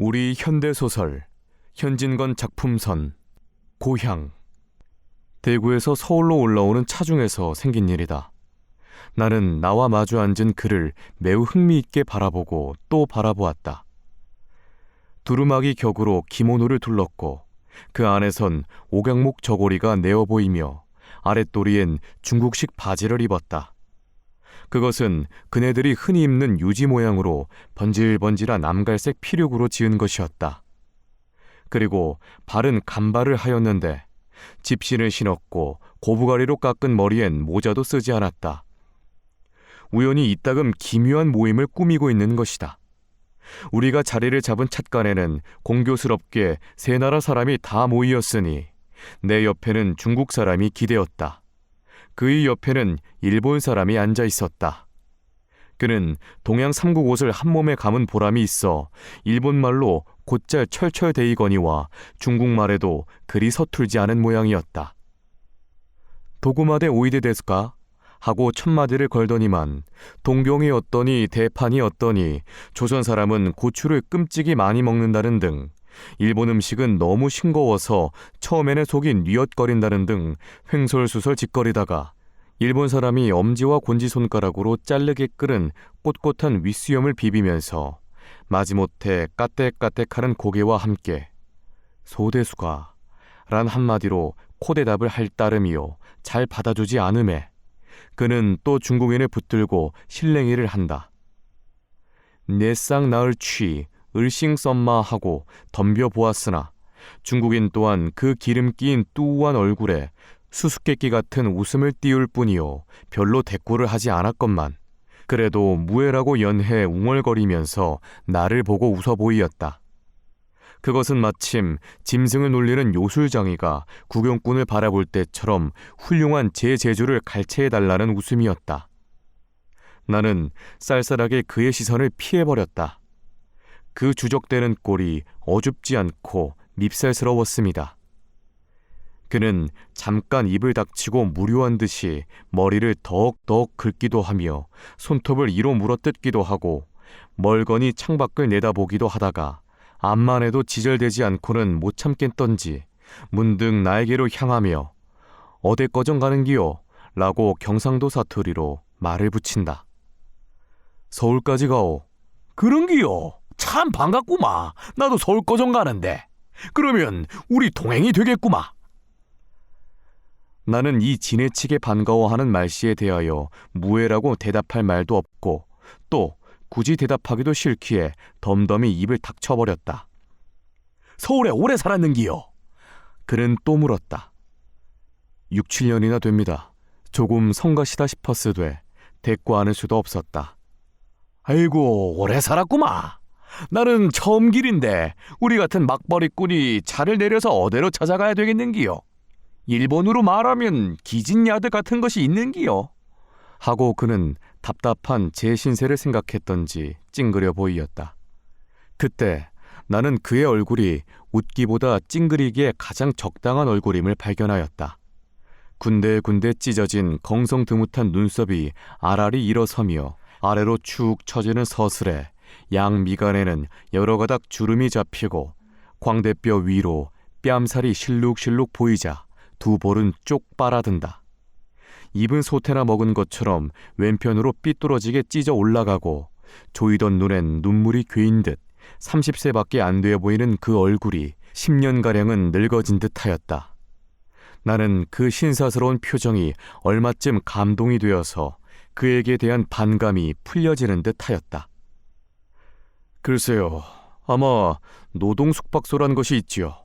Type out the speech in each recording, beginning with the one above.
우리 현대소설 현진건 작품선 고향. 대구에서 서울로 올라오는 차 중에서 생긴 일이다. 나는 나와 마주 앉은 그를 매우 흥미있게 바라보고 또 바라보았다. 두루마기 격으로 기모노를 둘렀고 그 안에선 옥양목 저고리가 내어 보이며 아랫도리엔 중국식 바지를 입었다. 그것은 그네들이 흔히 입는 유지 모양으로 번질번질한 암갈색 피륙으로 지은 것이었다. 그리고 발은 간발을 하였는데 집신을 신었고 고부가리로 깎은 머리엔 모자도 쓰지 않았다. 우연히 이따금 기묘한 모임을 꾸미고 있는 것이다. 우리가 자리를 잡은 찻간에는 공교스럽게 세 나라 사람이 다 모이었으니 내 옆에는 중국 사람이 기대었다. 그의 옆에는 일본 사람이 앉아 있었다. 그는 동양 삼국 옷을 한 몸에 감은 보람이 있어 일본말로 곧잘 철철대이거니와 중국말에도 그리 서툴지 않은 모양이었다. 도구마대 오이데 데스까? 하고 첫마디를 걸더니만 동경이 어떠니 대판이 어떠니 조선 사람은 고추를 끔찍이 많이 먹는다는 등 일본 음식은 너무 싱거워서 처음에는 속이 뉘엿거린다는 등 횡설수설 짓거리다가 일본 사람이 엄지와 권지 손가락으로 자르게 끓은 꼿꼿한 윗수염을 비비면서 마지못해 까뜩까뜩하는 고개와 함께 소대수가 란 한마디로 코대답을 할 따름이요 잘 받아주지 않음에 그는 또 중국인을 붙들고 실랭이를 한다. 내쌍 나을 취 을싱 썸마 하고 덤벼보았으나 중국인 또한 그 기름 끼인 뚜우한 얼굴에 수수께끼 같은 웃음을 띄울 뿐이요 별로 대꾸를 하지 않았건만 그래도 무해라고 연해 웅얼거리면서 나를 보고 웃어 보이었다. 그것은 마침 짐승을 놀리는 요술장이가 구경꾼을 바라볼 때처럼 훌륭한 제 재주를 갈채해달라는 웃음이었다. 나는 쌀쌀하게 그의 시선을 피해버렸다. 그 주적대는 꼴이 어줍지 않고 밉살스러웠습니다. 그는 잠깐 입을 닥치고 무료한 듯이 머리를 더욱더욱 긁기도 하며 손톱을 이로 물어뜯기도 하고 멀거니 창밖을 내다보기도 하다가 암만 해도 지절되지 않고는 못 참겠던지 문득 나에게로 향하며 어디 꺼정 가는기요? 라고 경상도 사투리로 말을 붙인다. 서울까지 가오. 그런기요? 참 반갑구마. 나도 서울 꺼정 가는데. 그러면 우리 동행이 되겠구마. 나는 이 지네치게 반가워하는 말씨에 대하여 무해라고 대답할 말도 없고 또 굳이 대답하기도 싫기에 덤덤히 입을 닥쳐버렸다. 서울에 오래 살았는기요? 그는 또 물었다. 6, 7년이나 됩니다. 조금 성가시다 싶었으되 대꾸 않을 수도 없었다. 아이고 오래 살았구마. 나는 처음 길인데 우리 같은 막벌이꾼이 차를 내려서 어디로 찾아가야 되겠는기요? 일본으로 말하면 기진야드 같은 것이 있는기요? 하고 그는 답답한 제 신세를 생각했던지 찡그려 보이었다. 그때 나는 그의 얼굴이 웃기보다 찡그리기에 가장 적당한 얼굴임을 발견하였다. 군데군데 찢어진 경성드뭇한 눈썹이 아라리 일어서며 아래로 축 처지는 서슬에 양 미간에는 여러 가닥 주름이 잡히고 광대뼈 위로 뺨살이 실룩실룩 보이자 두 볼은 쪽 빨아든다. 입은 소태나 먹은 것처럼 왼편으로 삐뚤어지게 찢어 올라가고 조이던 눈엔 눈물이 괴인 듯 30세밖에 안 돼 보이는 그 얼굴이 10년가량은 늙어진 듯하였다. 나는 그 신사스러운 표정이 얼마쯤 감동이 되어서 그에게 대한 반감이 풀려지는 듯하였다. 글쎄요, 아마 노동숙박소란 것이 있지요.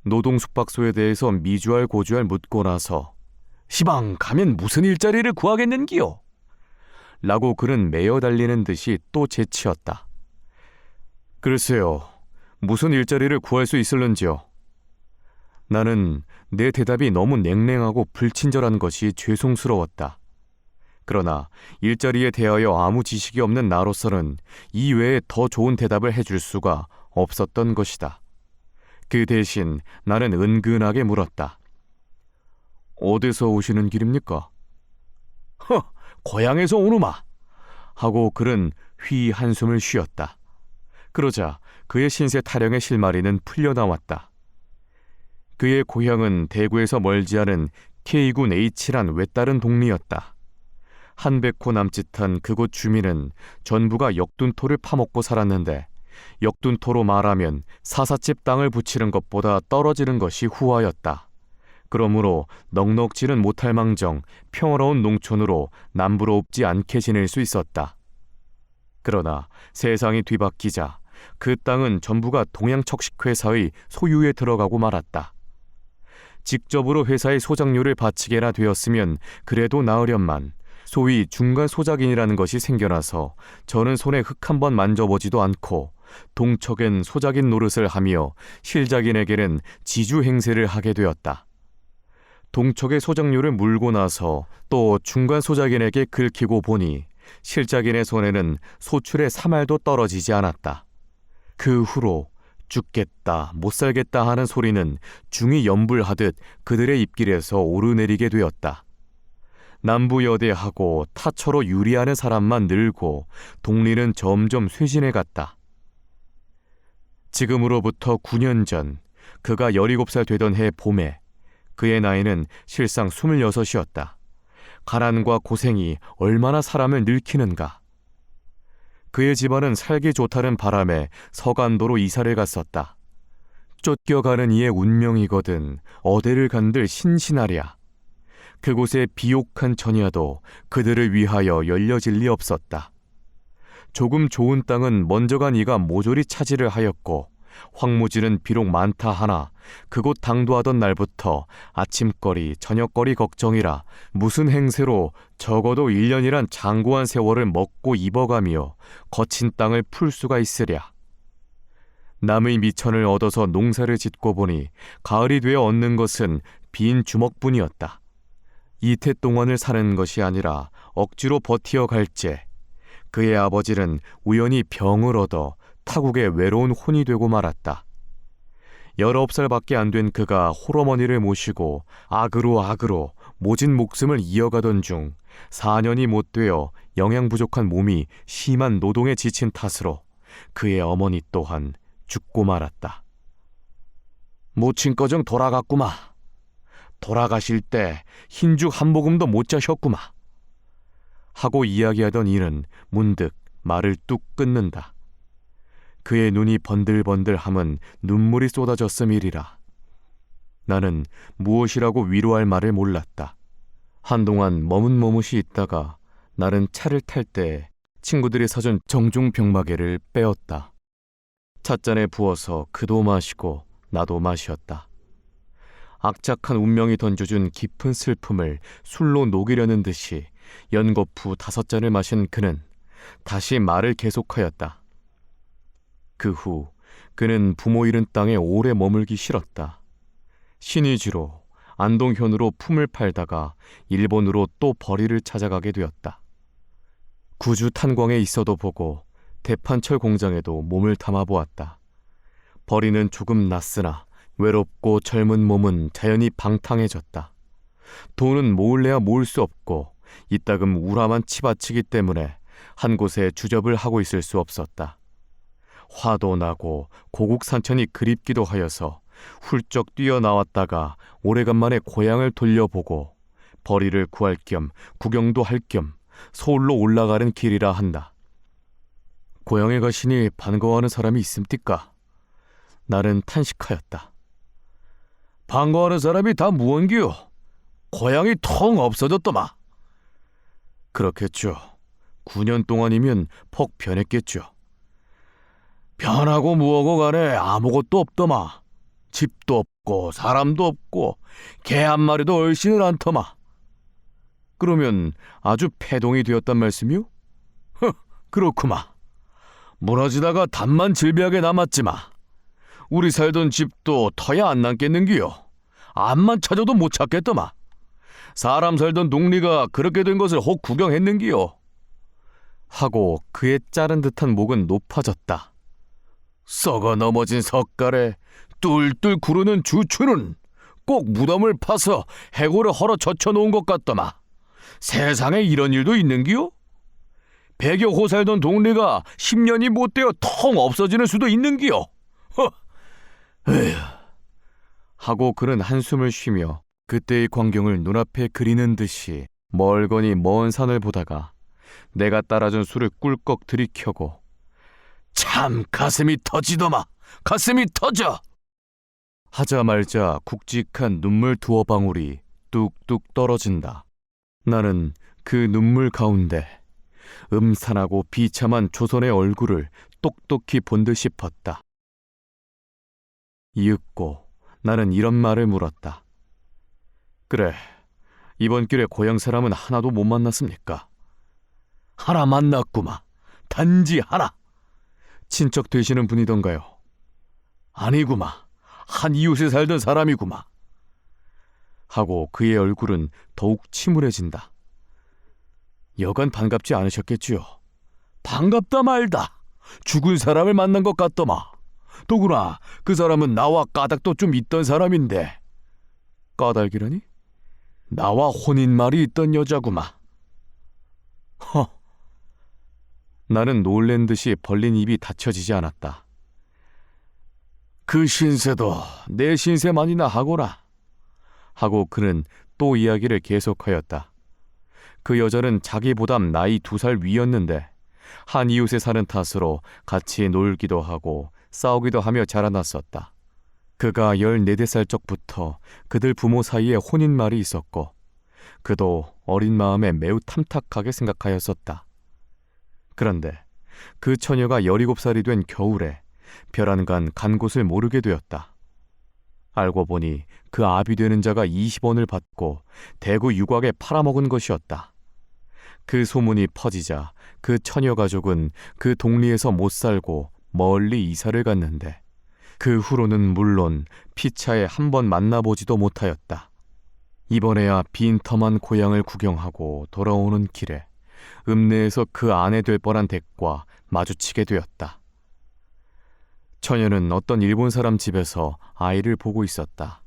노동숙박소에 대해서 미주알 고주알 묻고 나서 시방 가면 무슨 일자리를 구하겠는기요? 라고 그는 매어 달리는 듯이 또 재치었다. 글쎄요, 무슨 일자리를 구할 수 있을는지요? 나는 내 대답이 너무 냉랭하고 불친절한 것이 죄송스러웠다. 그러나 일자리에 대하여 아무 지식이 없는 나로서는 이 외에 더 좋은 대답을 해줄 수가 없었던 것이다. 그 대신 나는 은근하게 물었다. 어디서 오시는 길입니까? 고향에서 오누마. 하고 그는 휘 한숨을 쉬었다. 그러자 그의 신세 타령의 실마리는 풀려나왔다. 그의 고향은 대구에서 멀지 않은 K군 H란 외다른 동리였다. 한백호 남짓한 그곳 주민은 전부가 역둔토를 파먹고 살았는데, 역둔토로 말하면 사삿집 땅을 붙이는 것보다 떨어지는 것이 후하였다. 그러므로 넉넉지는 못할 망정 평화로운 농촌으로 남부럽지 않게 지낼 수 있었다. 그러나 세상이 뒤바뀌자 그 땅은 전부가 동양척식회사의 소유에 들어가고 말았다. 직접으로 회사의 소작료를 바치게나 되었으면 그래도 나으련만, 소위 중간 소작인이라는 것이 생겨나서 저는 손에 흙 한 번 만져보지도 않고 동척엔 소작인 노릇을 하며 실작인에게는 지주 행세를 하게 되었다. 동척의 소작료를 물고 나서 또 중간 소작인에게 긁히고 보니 실작인의 손에는 소출의 3알도 떨어지지 않았다. 그 후로 죽겠다, 못 살겠다 하는 소리는 중이 연불하듯 그들의 입길에서 오르내리게 되었다. 남부여대하고 타처로 유리하는 사람만 늘고 동리는 점점 쇠진해 갔다. 지금으로부터 9년 전, 그가 17살 되던 해 봄에 그의 나이는 실상 26이었다. 가난과 고생이 얼마나 사람을 늙히는가. 그의 집안은 살기 좋다는 바람에 서간도로 이사를 갔었다. 쫓겨가는 이의 운명이거든 어디를 간들 신신하랴. 그곳에 비옥한 전야도 그들을 위하여 열려질 리 없었다. 조금 좋은 땅은 먼저 간 이가 모조리 차지를 하였고, 황무지는 비록 많다 하나 그곳 당도하던 날부터 아침거리 저녁거리 걱정이라 무슨 행세로 적어도 1년이란 장구한 세월을 먹고 입어가며 거친 땅을 풀 수가 있으랴. 남의 미천을 얻어서 농사를 짓고 보니 가을이 되어 얻는 것은 빈 주먹뿐이었다. 이태 동안을 사는 것이 아니라 억지로 버티어 갈째 그의 아버지는 우연히 병을 얻어 타국의 외로운 혼이 되고 말았다. 19살밖에 안 된 그가 홀어머니를 모시고 악으로 모진 목숨을 이어가던 중 4년이 못 되어 영양 부족한 몸이 심한 노동에 지친 탓으로 그의 어머니 또한 죽고 말았다. 모친꺼정 돌아갔구마. 돌아가실 때 흰죽 한 모금도 못 자셨구마. 하고 이야기하던 이는 문득 말을 뚝 끊는다. 그의 눈이 번들번들함은 눈물이 쏟아졌음이리라. 나는 무엇이라고 위로할 말을 몰랐다. 한동안 머뭇머뭇이 있다가 나는 차를 탈 때 친구들이 사준 정중병마개를 빼었다. 찻잔에 부어서 그도 마시고 나도 마셨다. 악착한 운명이 던져준 깊은 슬픔을 술로 녹이려는 듯이 연거푸 5잔을 마신 그는 다시 말을 계속하였다. 그 후 그는 부모 잃은 땅에 오래 머물기 싫었다. 신의주로 안동현으로 품을 팔다가 일본으로 또 벌이를 찾아가게 되었다. 구주 탄광에 있어도 보고 대판철 공장에도 몸을 담아보았다. 벌이는 조금 났으나 외롭고 젊은 몸은 자연히 방탕해졌다. 돈은 모을래야 모을 수 없고 이따금 우람한 치받치기 때문에 한 곳에 주접을 하고 있을 수 없었다. 화도 나고 고국 산천이 그립기도 하여서 훌쩍 뛰어나왔다가 오래간만에 고향을 돌려보고 벌이를 구할 겸 구경도 할 겸 서울로 올라가는 길이라 한다. 고향에 가시니 반가워하는 사람이 있습니까? 나는 탄식하였다. 반가워하는 사람이 다 무언기요? 고향이 통 없어졌더마. 그렇겠죠. 9년 동안이면 퍽 변했겠죠. 변하고 뭐하고 간에 아무것도 없더마. 집도 없고 사람도 없고 개 한 마리도 얼씬을 않더마. 그러면 아주 폐동이 되었단 말씀이요? 그렇구마. 무너지다가 단만 질비하게 남았지마. 우리 살던 집도 터야 안 남겠는기요. 암만 찾아도 못 찾겠더마. 사람 살던 동리가 그렇게 된 것을 혹 구경했는기요. 하고 그의 자른 듯한 목은 높아졌다. 썩어 넘어진 석갈에 뚫뚫 구르는 주추는 꼭 무덤을 파서 해골을 헐어 젖혀놓은 것 같더마. 세상에 이런 일도 있는기요? 100여 호 살던 동네가 10년이 못 되어 텅 없어지는 수도 있는기요. 에휴. 하고 그는 한숨을 쉬며 그때의 광경을 눈앞에 그리는 듯이 멀거니 먼 산을 보다가 내가 따라준 술을 꿀꺽 들이켜고 참 가슴이 터지더마, 가슴이 터져! 하자말자 굵직한 눈물 두어 방울이 뚝뚝 떨어진다. 나는 그 눈물 가운데 음산하고 비참한 조선의 얼굴을 똑똑히 본 듯 싶었다. 이윽고 나는 이런 말을 물었다. 그래, 이번 길에 고향 사람은 하나도 못 만났습니까? 하나 만났구마. 단지 하나. 친척 되시는 분이던가요? 아니구마. 한 이웃에 살던 사람이구마. 하고 그의 얼굴은 더욱 침울해진다. 여간 반갑지 않으셨겠지요? 반갑다 말다. 죽은 사람을 만난 것 같더마. 더구나 그 사람은 나와 까닭도 좀 있던 사람인데. 까닭이라니? 나와 혼인말이 있던 여자구마. 허. 나는 놀란 듯이 벌린 입이 닫혀지지 않았다. 그 신세도 내 신세만이나 하거라. 하고 그는 또 이야기를 계속하였다. 그 여자는 자기보다 나이 2살 위였는데 한 이웃에 사는 탓으로 같이 놀기도 하고 싸우기도 하며 자라났었다. 그가 14살 적부터 그들 부모 사이에 혼인말이 있었고 그도 어린 마음에 매우 탐탁하게 생각하였었다. 그런데 그 처녀가 17살이 된 겨울에 별안간 간 곳을 모르게 되었다. 알고 보니 그 아비 되는 자가 20원을 받고 대구 유곽에 팔아먹은 것이었다. 그 소문이 퍼지자 그 처녀 가족은 그 동리에서 못 살고 멀리 이사를 갔는데 그 후로는 물론 피차에 한 번 만나보지도 못하였다. 이번에야 빈텀한 고향을 구경하고 돌아오는 길에 읍내에서 그 아내 될 뻔한 댁과 마주치게 되었다. 처녀는 어떤 일본 사람 집에서 아이를 보고 있었다.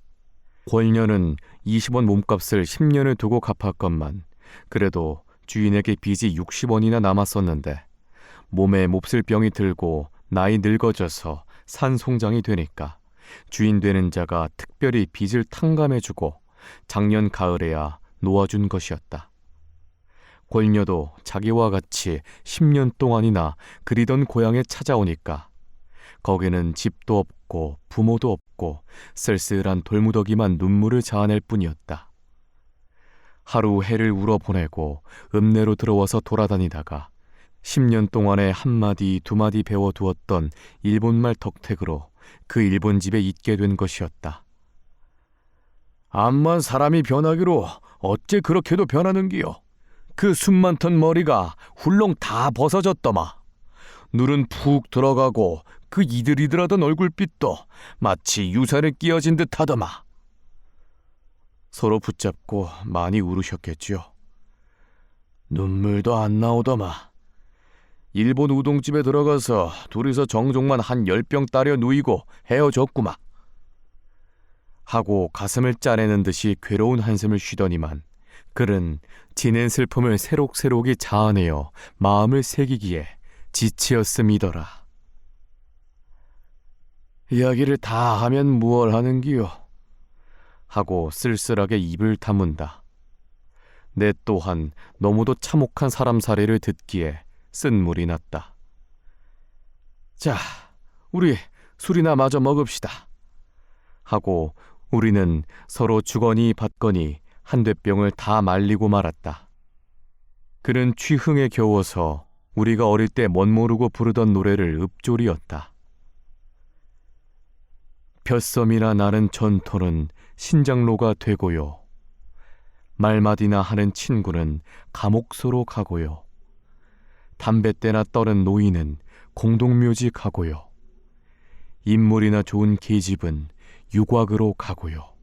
권녀는 20원 몸값을 10년을 두고 갚았건만 그래도 주인에게 빚이 60원이나 남았었는데 몸에 몹쓸 병이 들고 나이 늙어져서 산송장이 되니까 주인 되는 자가 특별히 빚을 탕감해주고 작년 가을에야 놓아준 것이었다. 권녀도 자기와 같이 10년 동안이나 그리던 고향에 찾아오니까 거기는 집도 없고 부모도 없고 쓸쓸한 돌무더기만 눈물을 자아낼 뿐이었다. 하루 해를 울어보내고 읍내로 들어와서 돌아다니다가 10년 동안에 한마디 두마디 배워두었던 일본말 덕택으로 그 일본 집에 있게 된 것이었다. 암만 사람이 변하기로 어째 그렇게도 변하는기요. 그 숨 많던 머리가 훌렁 다 벗어졌더마. 눈은 푹 들어가고 그 이들이들하던 얼굴빛도 마치 유살에 끼어진 듯 하더마. 서로 붙잡고 많이 울으셨겠지요. 눈물도 안 나오더마. 일본 우동집에 들어가서 둘이서 정종만 한 10병 따려 누이고 헤어졌구마. 하고 가슴을 짜내는 듯이 괴로운 한숨을 쉬더니만 그는 지낸 슬픔을 새록새록이 자아내어 마음을 새기기에 지치었음이더라. 이야기를 다 하면 무얼 하는기요? 하고 쓸쓸하게 입을 다문다. 내 또한 너무도 참혹한 사람 사례를 듣기에 쓴물이 났다. 자, 우리 술이나 마저 먹읍시다. 하고 우리는 서로 주거니 받거니 한두 병을 다 말리고 말았다. 그는 취흥에 겨워서 우리가 어릴 때 멋모르고 부르던 노래를 읊조리었다. 벼섬이나 나는 전토는 신장로가 되고요. 말마디나 하는 친구는 감옥소로 가고요. 담뱃대나 떠는 노인은 공동묘지 가고요. 인물이나 좋은 계집은 유곽으로 가고요.